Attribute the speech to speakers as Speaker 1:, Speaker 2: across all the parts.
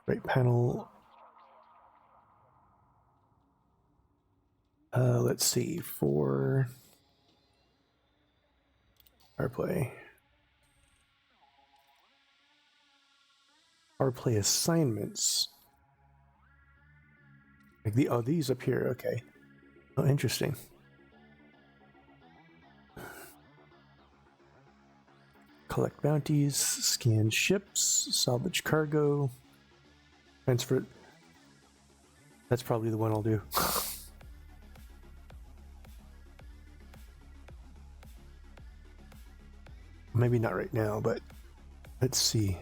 Speaker 1: Right panel. Let's see, for power play. Power play assignments. Like these up here, okay. Oh, interesting. Collect bounties, scan ships, salvage cargo, transfer. That's probably the one I'll do. Maybe not right now, but let's see.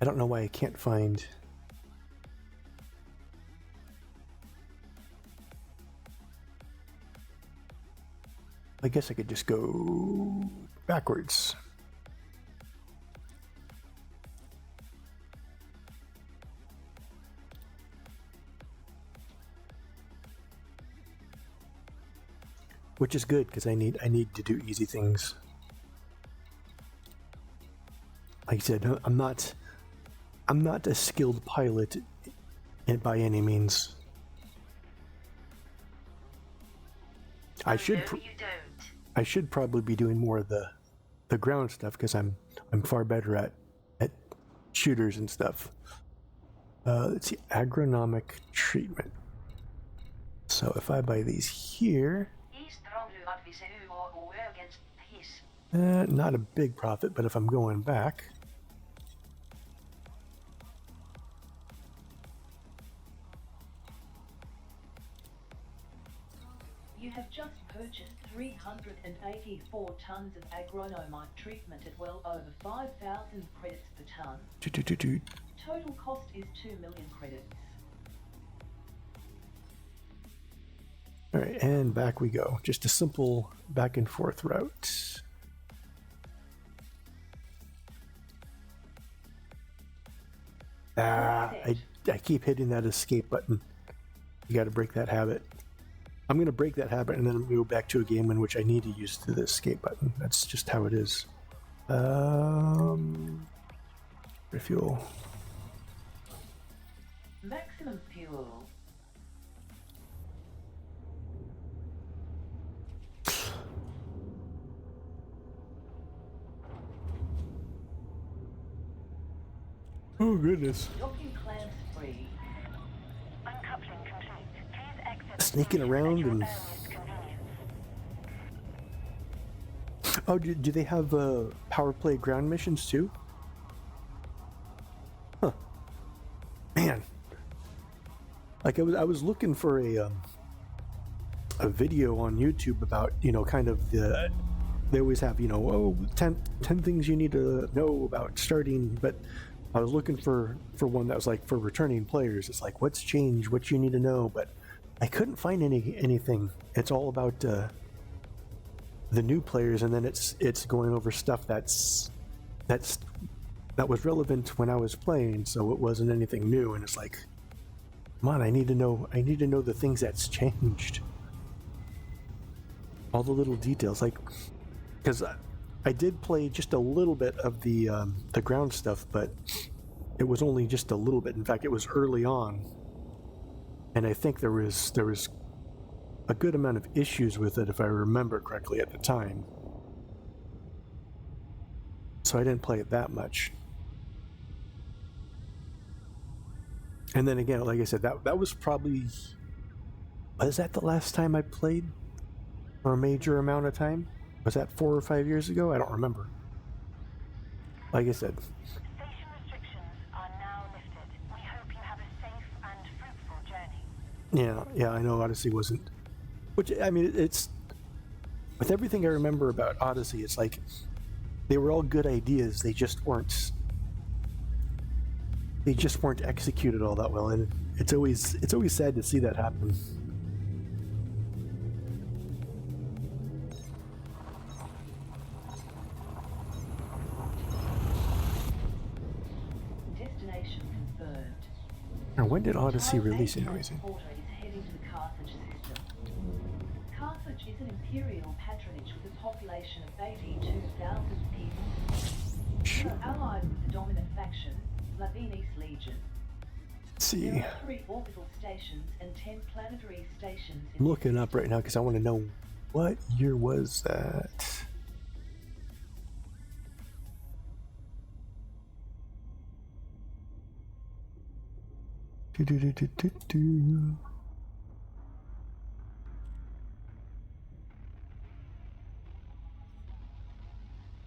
Speaker 1: I don't know why I can't find. I guess I could just go backwards. Which is good because I need to do easy things. Like I said, I'm not a skilled pilot by any means. I should probably be doing more of the ground stuff because I'm far better at shooters and stuff. Let's see, agronomic treatment. So if I buy these here, not a big profit, but if I'm going back,
Speaker 2: you have just purchased 384 tons of agronomic treatment at well over 5,000 credits per ton. Total cost is 2 million credits.
Speaker 1: All right, and back we go. Just a simple back and forth route. I keep hitting that escape button. You got to break that habit. I'm going to break that habit and then go back to a game in which I need to use the escape button. That's just how it is. Refuel.
Speaker 2: Maximum fuel.
Speaker 1: Oh goodness.
Speaker 2: Docking clamps free.
Speaker 3: Uncoupling complete. Please exit.
Speaker 1: Sneaking around and. Oh, do they have power play ground missions too? Huh. Man. Like I was looking for a video on YouTube about, kind of they always have, 10 things you need to know about starting, but I was looking for one that was like for returning players. It's like, what's changed, what you need to know, but I couldn't find anything. It's all about the new players, and then it's going over stuff that was relevant when I was playing, so it wasn't anything new. And it's like, come on, I need to know the things that's changed, all the little details, like, because I did play just a little bit of the ground stuff, but it was only just a little bit. In fact, it was early on, and I think there was a good amount of issues with it, if I remember correctly at the time. So I didn't play it that much. And then again, like I said, that was probably, was that the last time I played for a major amount of time? Was that 4 or 5 years ago? I don't remember. Like I said.
Speaker 3: Station restrictions are now lifted. We hope you have a safe and fruitful journey.
Speaker 1: Yeah, I know Odyssey wasn't. Which, I mean, it's. With everything I remember about Odyssey, it's like they were all good ideas. They just weren't executed all that well, and it's always sad to see that happen.
Speaker 2: Destination confirmed.
Speaker 1: Now, when did Odyssey release anyways?
Speaker 2: Transporter is heading to the Carthage system. Carthage is an imperial patronage with a population of 82,000 people. You are allied with the dominant faction, region.
Speaker 1: Let's see.
Speaker 2: There are 3 orbital stations and 10 planetary stations in
Speaker 1: I'm looking up right now because I want to know what year was that. Do.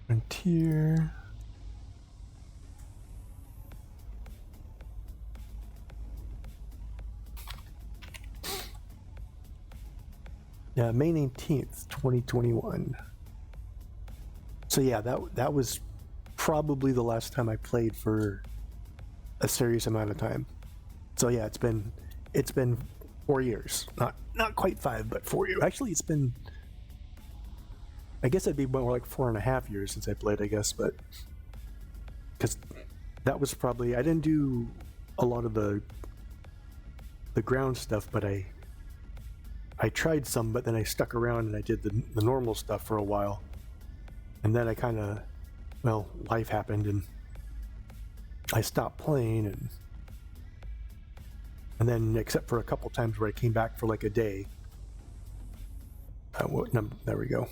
Speaker 1: Frontier. Yeah, May 19th, 2021. So yeah, that was probably the last time I played for a serious amount of time. So yeah, it's been 4 years. Not quite 5, but 4 years. Actually, it's been, I guess it'd be more like 4.5 years since I played, I guess, but because that was probably, I didn't do a lot of the ground stuff, but I tried some, but then I stuck around and I did the normal stuff for a while. And then I kind of, well, life happened and I stopped playing, and then except for a couple times where I came back for like a day. There we go.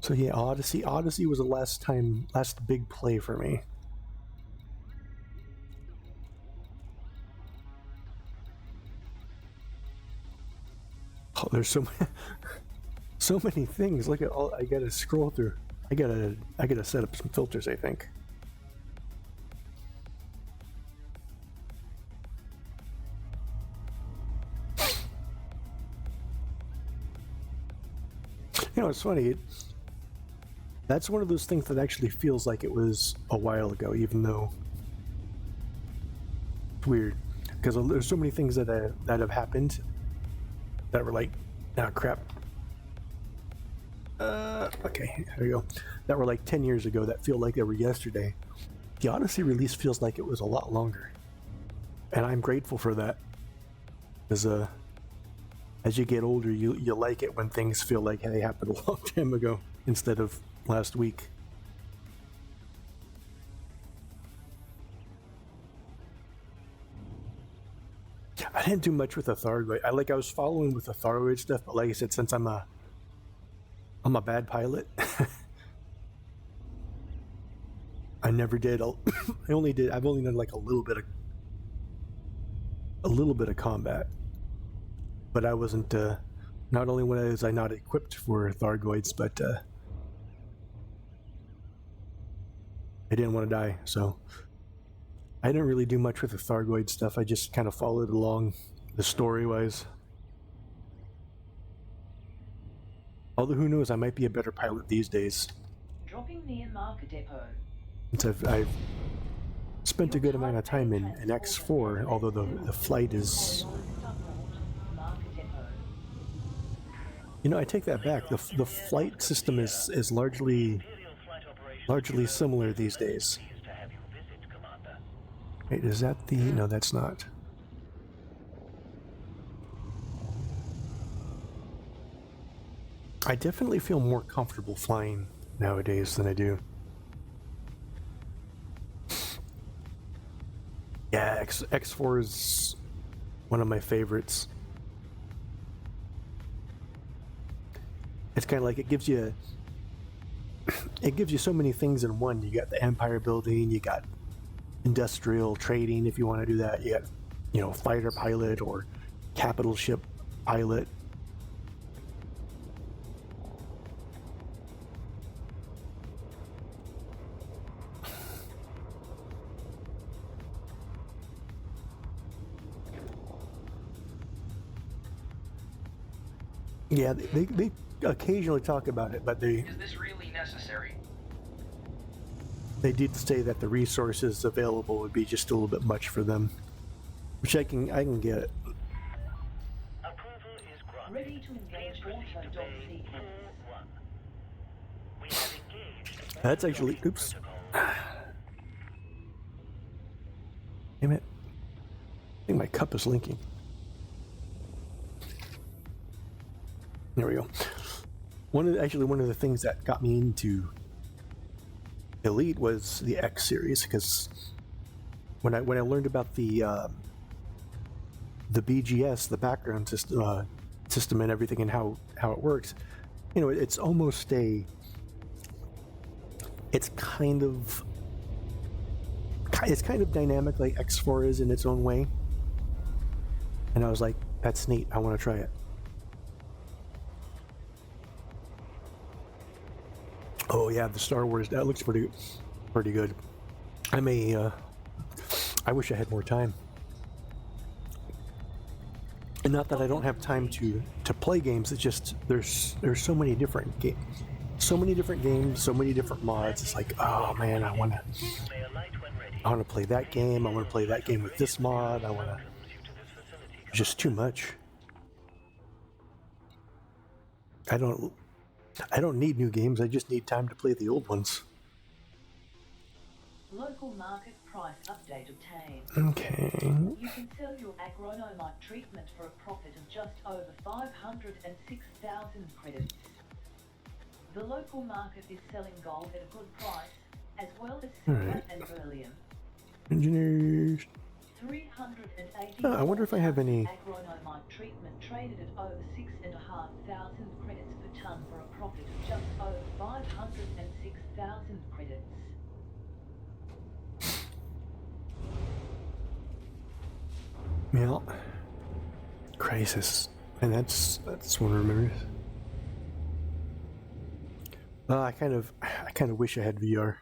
Speaker 1: So yeah, Odyssey was the last big play for me. Oh, there's so many things. Look at all I gotta scroll through. I gotta set up some filters, I think. You know, it's funny. That's one of those things that actually feels like it was a while ago, even though it's weird. Because there's so many things that have happened that were like, ah, crap. Okay, there you go. That were like 10 years ago that feel like they were yesterday. The Odyssey release feels like it was a lot longer. And I'm grateful for that. Because as you get older, you like it when things feel like they happened a long time ago instead of last week. I didn't do much with the Thargoid. I was following with the Thargoid stuff, but like I said, since I'm a bad pilot, I never did. I've only done like a little bit of combat, but I wasn't. Not only was I not equipped for Thargoids, but I didn't want to die, so I didn't really do much with the Thargoid stuff. I just kind of followed along the story-wise. Although who knows, I might be a better pilot these days.
Speaker 2: Dropping near Market Depot.
Speaker 1: Since I've spent a good amount of time in X4, although the flight is... You know, I take that back. The flight system is largely similar these days. Wait, is that the... No, that's not. I definitely feel more comfortable flying nowadays than I do. Yeah, X4 is one of my favorites. It's kind of like it gives you so many things in one. You got the empire building, you got industrial trading if you want to do that. You got, fighter pilot or capital ship pilot. Yeah, they occasionally talk about it, but
Speaker 4: Is this really necessary?
Speaker 1: They did say that the resources available would be just a little bit much for them, which I can get.
Speaker 3: Approval is granted.
Speaker 2: Ready to engage auto-dot sequence.
Speaker 3: We have engaged.
Speaker 1: That's actually, oops. Damn it. I think my cup is linking. There we go. One of the things that got me into Elite was the X series, because when I learned about the BGS, the background system and everything, and how it works, it's almost it's kind of dynamic like X4 is in its own way. And I was like, that's neat. I want to try it. Oh yeah, the Star Wars, that looks pretty good. I wish I had more time. And not that I don't have time to play games. It's just there's so many different games, so many different mods. It's like, oh man, I want to play that game. I want to play that game with this mod. Just too much. I don't need new games. I just need time to play the old ones.
Speaker 2: Local market price update obtained.
Speaker 1: Okay.
Speaker 2: You can sell your agronomite treatment for a profit of just over 506,000 credits. The local market is selling gold at a good price, as well as silver and beryllium.
Speaker 1: Engineers.
Speaker 2: 380.
Speaker 1: I wonder if I have any.
Speaker 2: Agronomite treatment traded at over 6,500 credits per ton for a profit of just over 506,000 credits.
Speaker 1: Yeah. Crisis. And that's one of remembers. Well, I kind of wish I had VR.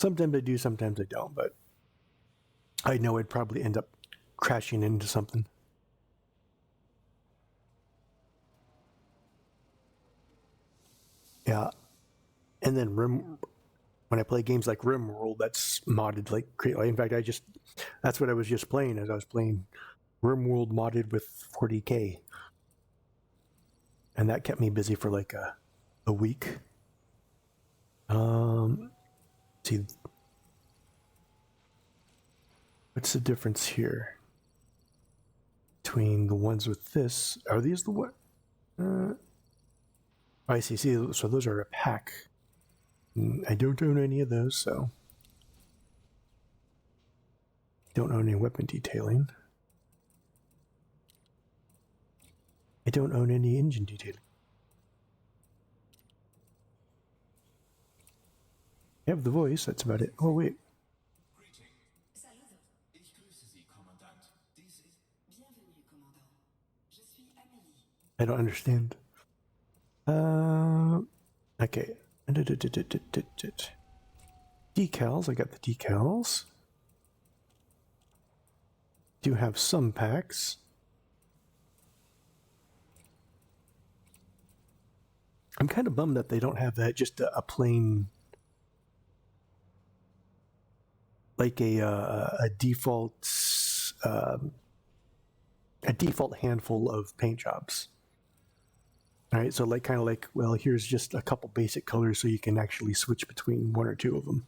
Speaker 1: Sometimes I do, sometimes I don't, but I know I'd probably end up crashing into something. Yeah. And then when I play games like RimWorld, that's modded like crazy. In fact, that's what I was just playing, as I was playing RimWorld modded with 40K. And that kept me busy for like a week. See, what's the difference here between the ones with this? Are these the what? I see. So those are a pack. I don't own any of those, so don't own any weapon detailing. I don't own any engine detailing. I have the voice, that's about it. Oh, wait. I don't understand. Okay. Decals, I got the decals. Do have some packs. I'm kind of bummed that they don't have that, just a plain, like a default handful of paint jobs. All right, so kind of like, well, here's just a couple basic colors so you can actually switch between one or two of them.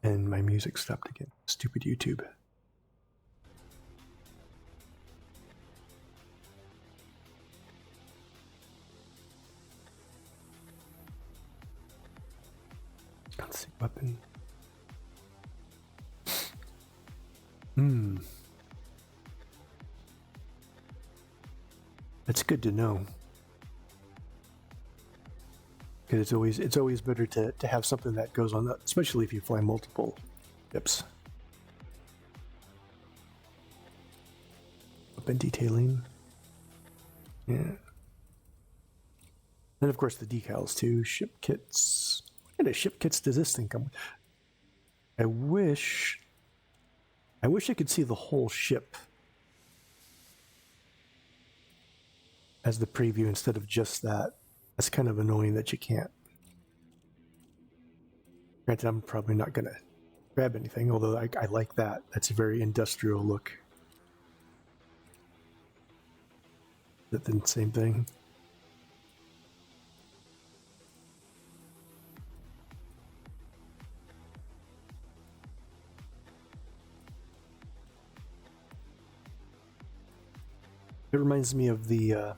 Speaker 1: And my music stopped again. Stupid YouTube. Let's see, weapon. That's good to know. Because it's always better to have something that goes on that, especially if you fly multiple ships. Weapon detailing. Yeah. And of course the decals too. Ship kits. What kind of ship kits does this thing come with? I wish I could see the whole ship as the preview instead of just that. That's kind of annoying that you can't. Granted, I'm probably not going to grab anything, although I like that. That's a very industrial look. Is that the same thing? It reminds me of the